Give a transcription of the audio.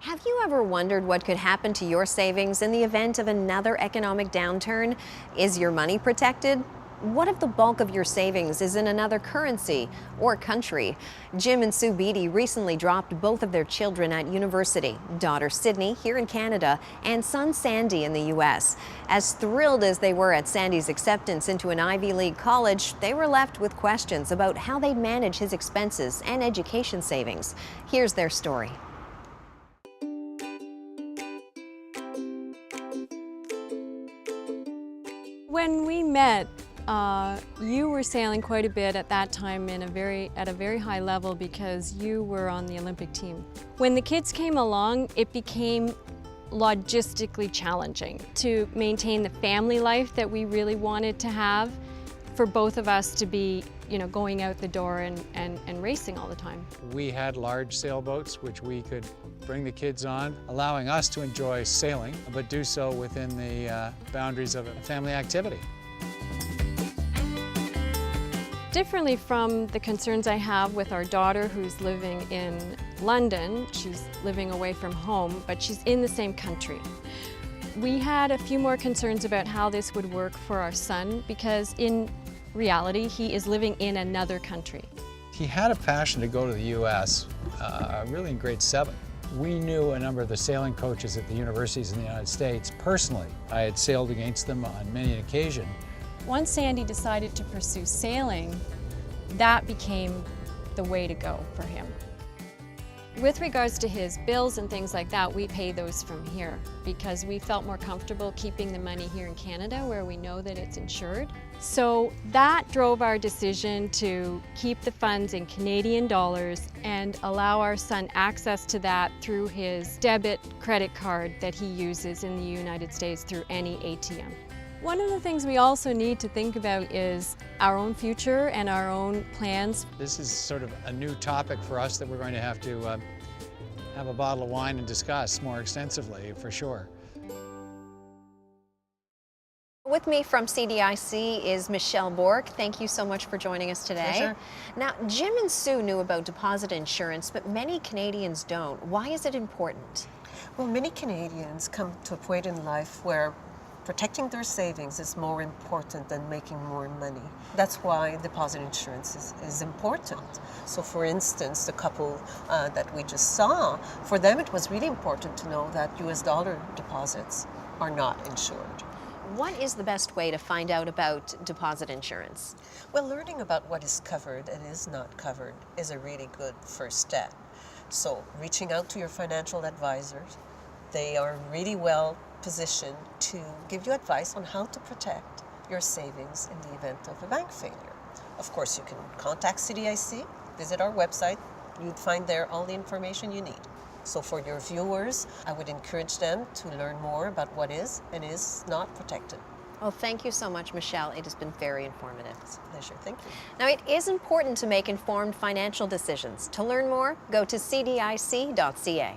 Have you ever wondered what could happen to your savings in the event of another economic downturn? Is your money protected? What if the bulk of your savings is in another currency or country? Jim and Sue Beatty recently dropped both of their children at university, daughter Sydney here in Canada and son Sandy in the U.S. As thrilled as they were at Sandy's acceptance into an Ivy League college, they were left with questions about how they'd manage his expenses and education savings. Here's their story. When we met, you were sailing quite a bit at that time at a very high level because you were on the Olympic team. When the kids came along, it became logistically challenging to maintain the family life that we really wanted to have for both of us to be, going out the door and racing all the time. We had large sailboats which we could bring the kids on, allowing us to enjoy sailing, but do so within the boundaries of a family activity. Differently from the concerns I have with our daughter who's living in London, she's living away from home, but she's in the same country. We had a few more concerns about how this would work for our son because in reality, he is living in another country. He had a passion to go to the U.S. Really in grade 7. We knew a number of the sailing coaches at the universities in the United States personally. I had sailed against them on many an occasion. Once Sandy decided to pursue sailing, that became the way to go for him. With regards to his bills and things like that, we pay those from here because we felt more comfortable keeping the money here in Canada where we know that it's insured. So that drove our decision to keep the funds in Canadian dollars and allow our son access to that through his debit credit card that he uses in the United States through any ATM. One of the things we also need to think about is our own future and our own plans. This is sort of a new topic for us that we're going to have a bottle of wine and discuss more extensively, for sure. With me from CDIC is Michelle Bork. Thank you so much for joining us today. Pleasure. Now, Jim and Sue knew about deposit insurance, but many Canadians don't. Why is it important? Well, many Canadians come to a point in life where protecting their savings is more important than making more money. That's why deposit insurance is important. So for instance, the couple that we just saw, for them it was really important to know that US dollar deposits are not insured. What is the best way to find out about deposit insurance? Well, learning about what is covered and is not covered is a really good first step. So reaching out to your financial advisors, they are really well positioned to give you advice on how to protect your savings in the event of a bank failure. Of course, you can contact CDIC, visit our website, you'd find there all the information you need. So for your viewers, I would encourage them to learn more about what is and is not protected. Well, thank you so much, Michelle. It has been very informative. It's a pleasure. Thank you. Now, it is important to make informed financial decisions. To learn more, go to cdic.ca.